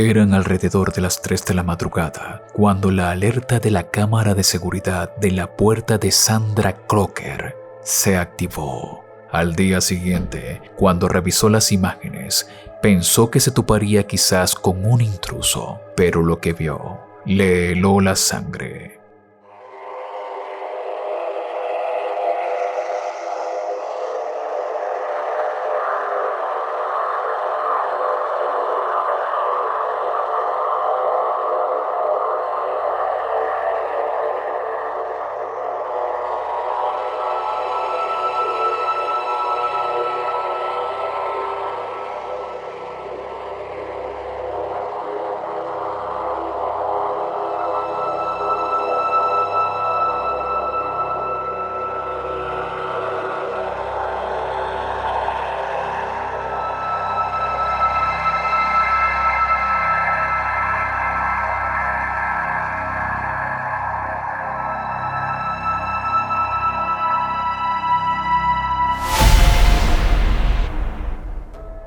Eran alrededor de las 3 de la madrugada cuando la alerta de la cámara de seguridad de la puerta de Sandra Crocker se activó. Al día siguiente, cuando revisó las imágenes, pensó que se toparía quizás con un intruso, pero lo que vio le heló la sangre.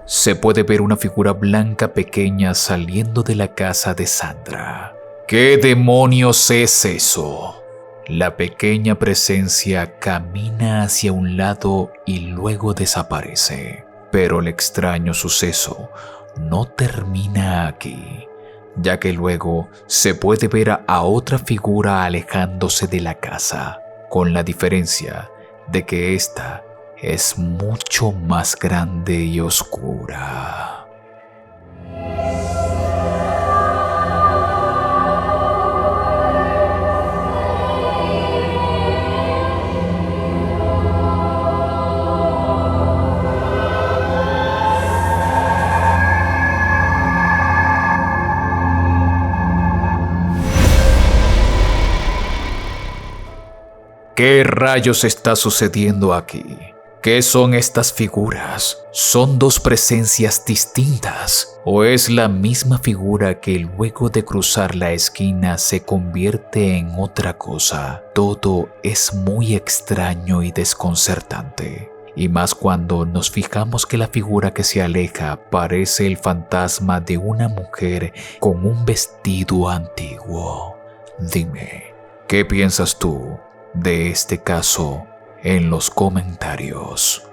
Se puede ver una figura blanca pequeña saliendo de la casa de Sandra. ¿Qué demonios es eso? La pequeña presencia camina hacia un lado y luego desaparece. Pero el extraño suceso no termina aquí, ya que luego se puede ver a otra figura alejándose de la casa, con la diferencia de que esta es mucho más grande y oscura. ¿Qué rayos está sucediendo aquí? ¿Qué son estas figuras? ¿Son dos presencias distintas? ¿O es la misma figura que luego de cruzar la esquina se convierte en otra cosa? Todo es muy extraño y desconcertante. Y más cuando nos fijamos que la figura que se aleja parece el fantasma de una mujer con un vestido antiguo. Dime, ¿qué piensas tú de este caso en los comentarios?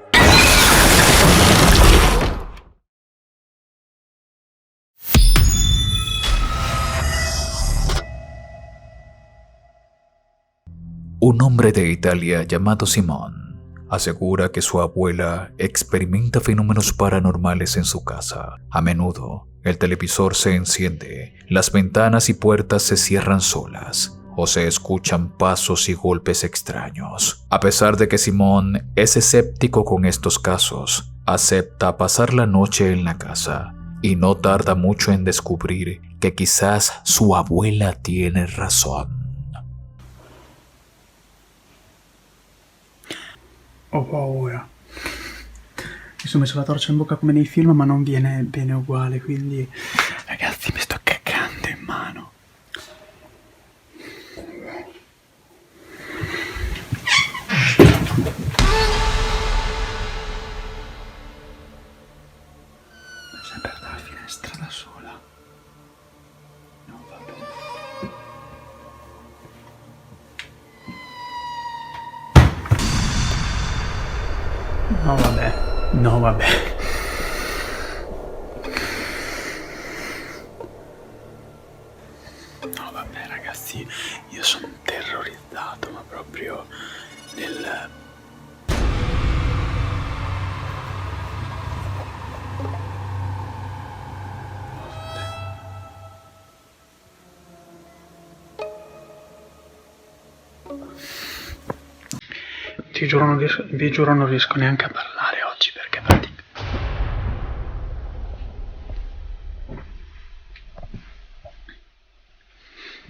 Un hombre de Italia llamado Simón asegura que su abuela experimenta fenómenos paranormales en su casa. A menudo, el televisor se enciende, las ventanas y puertas se cierran solas, o se escuchan pasos y golpes extraños. A pesar de que Simón es escéptico con estos casos, acepta pasar la noche en la casa y no tarda mucho en descubrir que quizás su abuela tiene razón. Ho paura. Mi sono messo la torcia in bocca come nei film, ma non viene bene uguale, quindi ragazzi mi sto cagando in mano. È sempre aperta la finestra da sola. No, vabbè. No, vabbè. No, vabbè. No, vabbè, ragazzi, io sono terrorizzato, ma proprio nel... Vi giuro non riesco neanche a parlare oggi perché praticamente...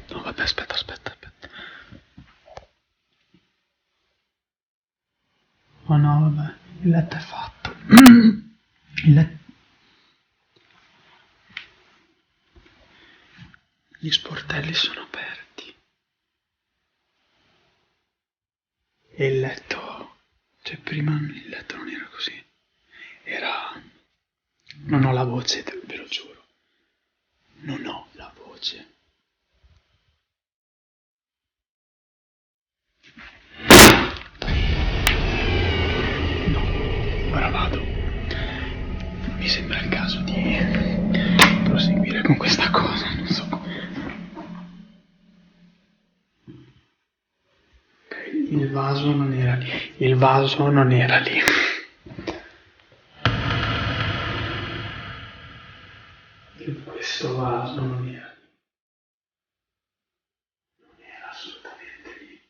No vabbè, aspetta. Oh no, vabbè, il letto è fatto. Il letto... Gli sportelli sono aperti. E il letto... Cioè prima il letto non era così. Era... Non ho la voce, ve lo giuro. voce. No, ora vado. Mi sembra il caso di proseguire con questa cosa, non so come. Il vaso non era lì. Il vaso non era lì. Questo vaso non era lì. Non era assolutamente lì.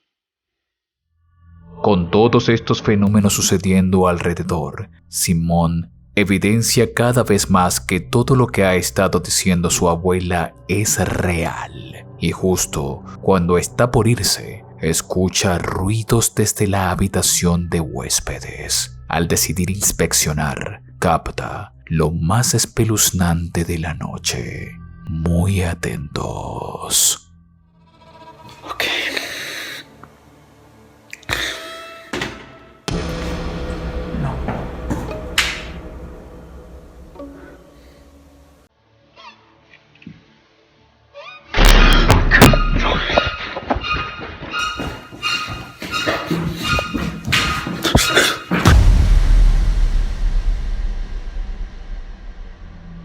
Con todos estos fenómenos sucediendo alrededor, Simón evidencia cada vez más que todo lo que ha estado diciendo su abuela es real. Y justo cuando está por irse, escucha ruidos desde la habitación de huéspedes. Al decidir inspeccionar, capta lo más espeluznante de la noche. Muy atentos. Ok. No.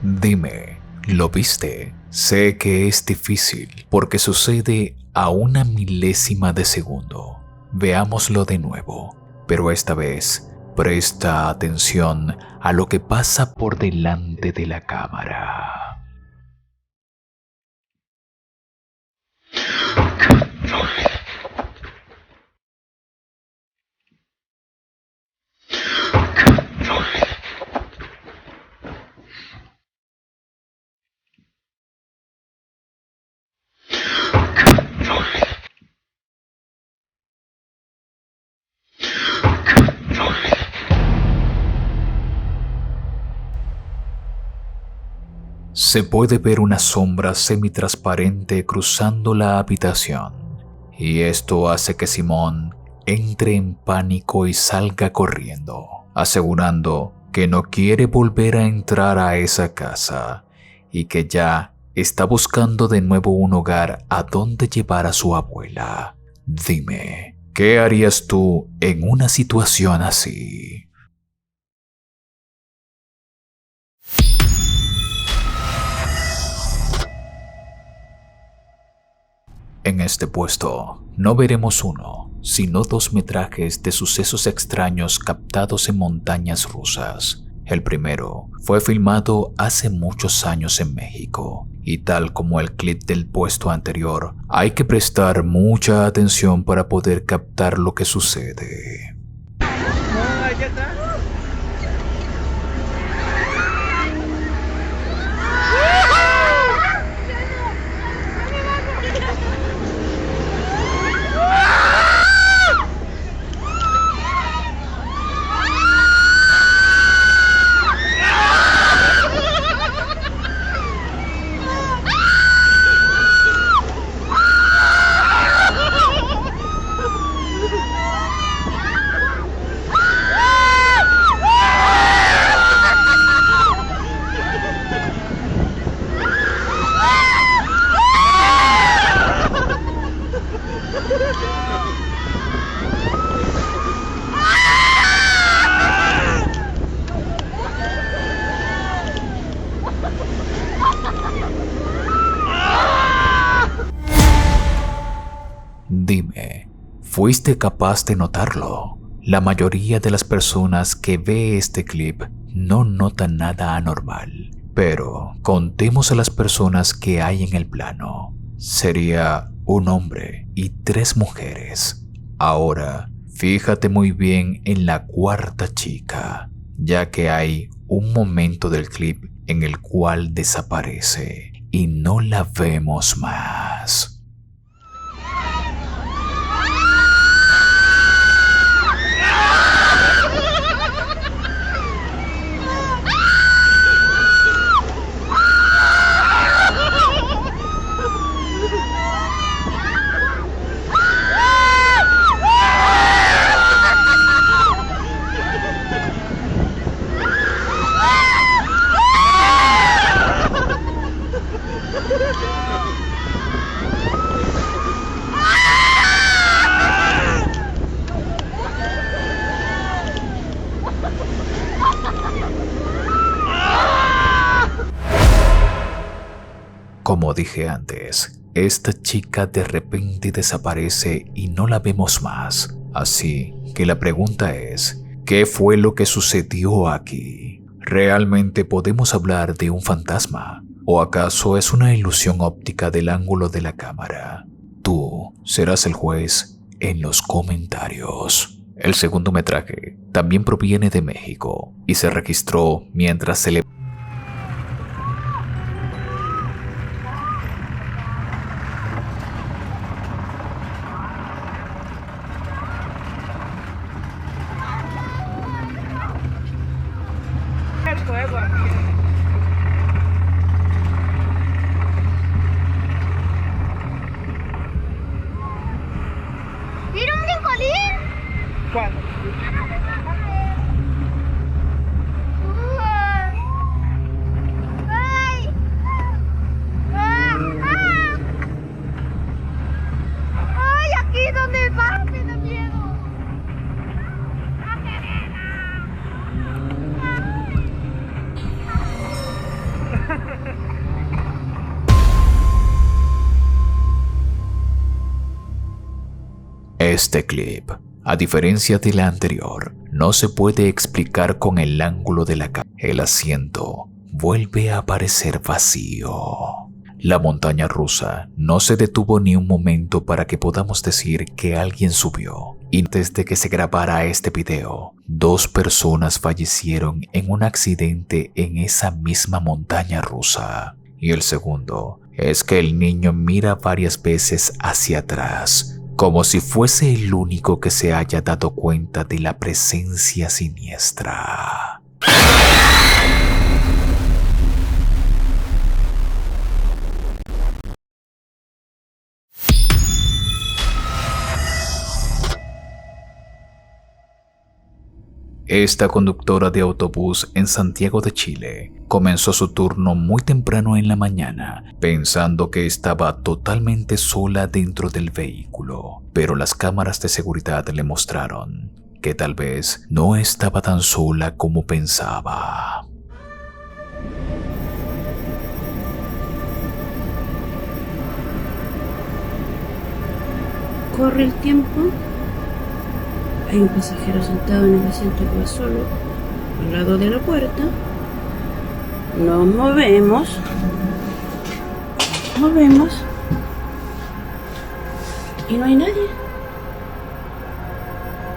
Dime, ¿lo viste? Sé que es difícil porque sucede a una milésima de segundo. Veámoslo de nuevo, pero esta vez presta atención a lo que pasa por delante de la cámara. Se puede ver una sombra semitransparente cruzando la habitación, y esto hace que Simón entre en pánico y salga corriendo, asegurando que no quiere volver a entrar a esa casa y que ya está buscando de nuevo un hogar a donde llevar a su abuela. Dime, ¿qué harías tú en una situación así? En este puesto, no veremos uno, sino dos metrajes de sucesos extraños captados en montañas rusas. El primero fue filmado hace muchos años en México, y tal como el clip del puesto anterior, hay que prestar mucha atención para poder captar lo que sucede. Dime, ¿fuiste capaz de notarlo? La mayoría de las personas que ve este clip no notan nada anormal, pero contemos a las personas que hay en el plano. Sería un hombre y 3 mujeres. Ahora, fíjate muy bien en la cuarta chica, ya que hay un momento del clip en el cual desaparece y no la vemos más. Como dije antes, esta chica de repente desaparece y no la vemos más. Así que la pregunta es, ¿qué fue lo que sucedió aquí? ¿Realmente podemos hablar de un fantasma? ¿O acaso es una ilusión óptica del ángulo de la cámara? Tú serás el juez en los comentarios. El segundo metraje también proviene de México y se registró mientras se le... ¡Mira un brincolín! ¿Cuándo? ¡Ay! ¡Ah! ¡Ah! ¡Ay! Aquí donde va, me da miedo. ¡Ah, Serena! Este clip, a diferencia de la anterior, no se puede explicar con el ángulo de la cámara. El asiento vuelve a aparecer vacío. La montaña rusa no se detuvo ni un momento para que podamos decir que alguien subió. Y antes de que se grabara este video, 2 personas fallecieron en un accidente en esa misma montaña rusa. Y el segundo es que el niño mira varias veces hacia atrás, como si fuese el único que se haya dado cuenta de la presencia siniestra. Esta conductora de autobús en Santiago de Chile comenzó su turno muy temprano en la mañana, pensando que estaba totalmente sola dentro del vehículo, pero las cámaras de seguridad le mostraron que tal vez no estaba tan sola como pensaba. Corre el tiempo. Hay un pasajero sentado en el asiento que va solo, al lado de la puerta. Nos movemos. Y no hay nadie.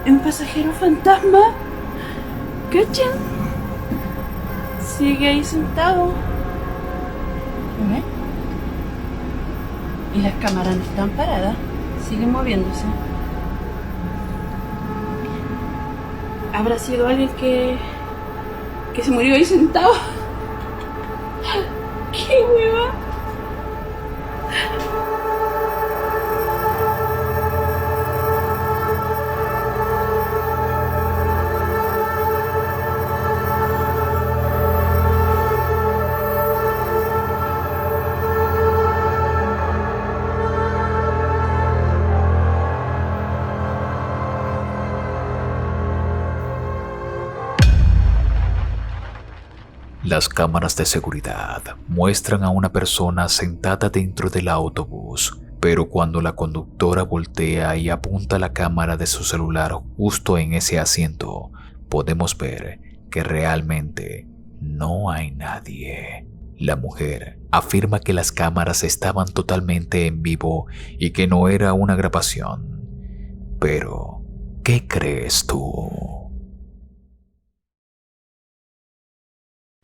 Es un pasajero fantasma. ¿Cachan? Sigue ahí sentado. ¿Lo ven? Y las cámaras no están paradas. Siguen moviéndose. ¿Habrá sido alguien que se murió ahí sentado? ¡Qué hueva! Las cámaras de seguridad muestran a una persona sentada dentro del autobús, pero cuando la conductora voltea y apunta la cámara de su celular justo en ese asiento, podemos ver que realmente no hay nadie. La mujer afirma que las cámaras estaban totalmente en vivo y que no era una grabación. Pero, ¿qué crees tú?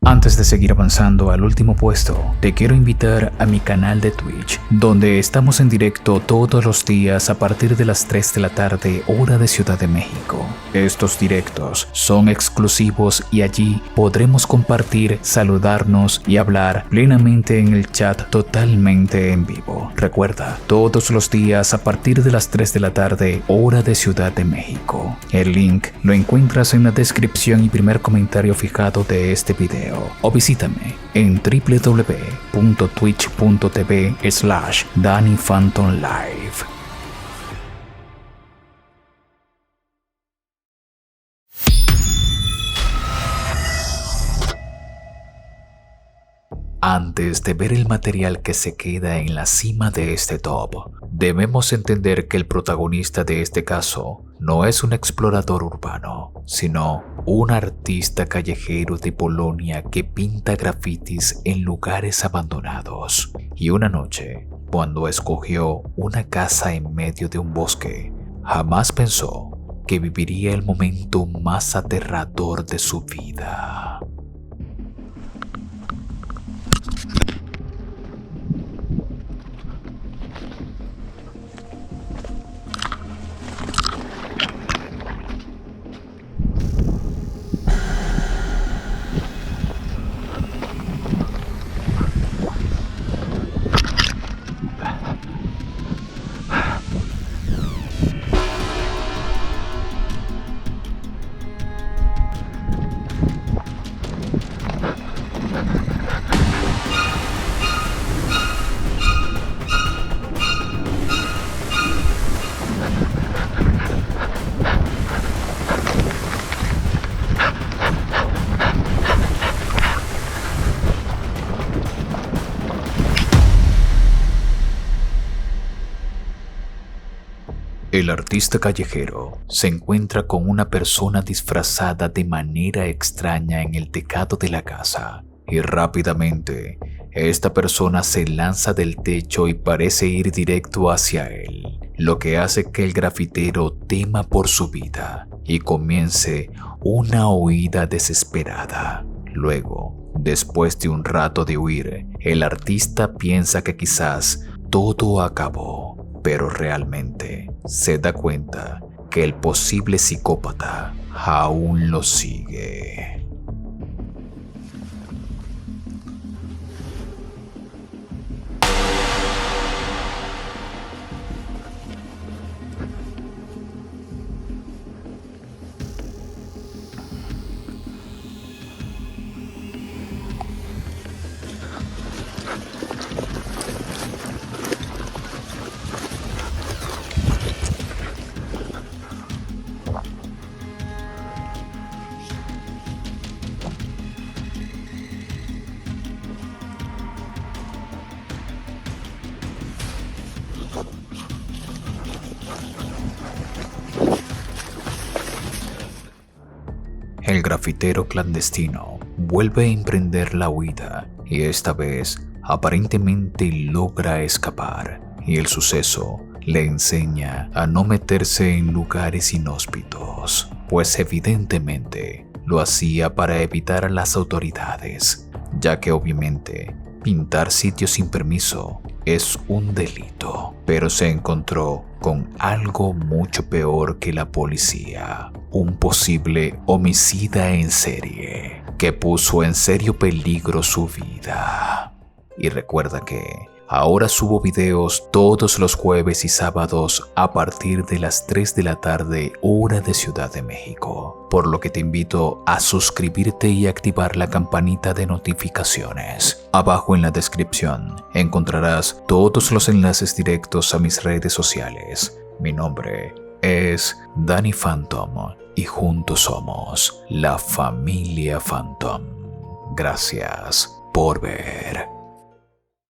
Antes de seguir avanzando al último puesto, te quiero invitar a mi canal de Twitch, donde estamos en directo todos los días a partir de las 3 de la tarde, hora de Ciudad de México. Estos directos son exclusivos y allí podremos compartir, saludarnos y hablar plenamente en el chat totalmente en vivo. Recuerda, todos los días a partir de las 3 de la tarde, hora de Ciudad de México. El link lo encuentras en la descripción y primer comentario fijado de este video. O visítame en www.twitch.tv/DannyPhantomLive. Antes de ver el material que se queda en la cima de este top, debemos entender que el protagonista de este caso no es un explorador urbano, sino un artista callejero de Polonia que pinta grafitis en lugares abandonados. Y una noche, cuando escogió una casa en medio de un bosque, jamás pensó que viviría el momento más aterrador de su vida. El artista callejero se encuentra con una persona disfrazada de manera extraña en el tejado de la casa y rápidamente esta persona se lanza del techo y parece ir directo hacia él, lo que hace que el grafitero tema por su vida y comience una huida desesperada. Luego, después de un rato de huir, el artista piensa que quizás todo acabó, pero realmente se da cuenta que el posible psicópata aún lo sigue. El grafitero clandestino vuelve a emprender la huida y esta vez aparentemente logra escapar, y el suceso le enseña a no meterse en lugares inhóspitos, pues evidentemente lo hacía para evitar a las autoridades, ya que obviamente pintar sitios sin permiso es un delito, pero se encontró con algo mucho peor que la policía: un posible homicida en serie que puso en serio peligro su vida. Y recuerda que ahora subo videos todos los jueves y sábados a partir de las 3 de la tarde, hora de Ciudad de México, por lo que te invito a suscribirte y activar la campanita de notificaciones. Abajo en la descripción encontrarás todos los enlaces directos a mis redes sociales. Mi nombre es Danny Phantom y juntos somos la familia Phantom. Gracias por ver.